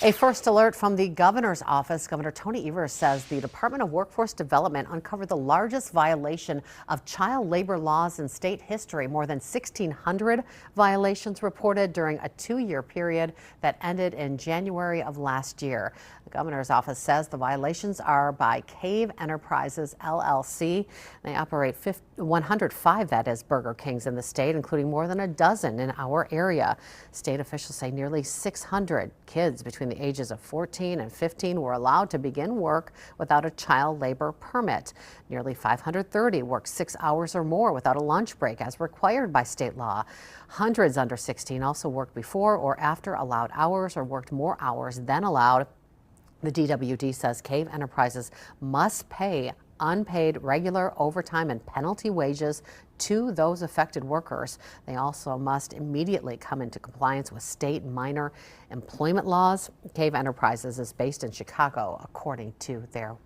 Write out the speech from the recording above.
A first alert from the governor's office. Governor Tony Evers says the Department of Workforce Development uncovered the largest violation of child labor laws in state history. More than 1,600 violations reported during a 2-year period that ended in January of last year. The governor's office says the violations are by Cave Enterprises, LLC. They operate 105, that is, Burger Kings in the state, including more than a dozen in our area. State officials say nearly 600 kids between the ages of 14 and 15 were allowed to begin work without a child labor permit. Nearly 530 worked 6 hours or more without a lunch break as required by state law. Hundreds under 16 also worked before or after allowed hours or worked more hours than allowed. The DWD says Cave Enterprises must pay unpaid regular overtime and penalty wages to those affected workers. They also must immediately come into compliance with state minor employment laws. Cave Enterprises is based in Chicago, according to their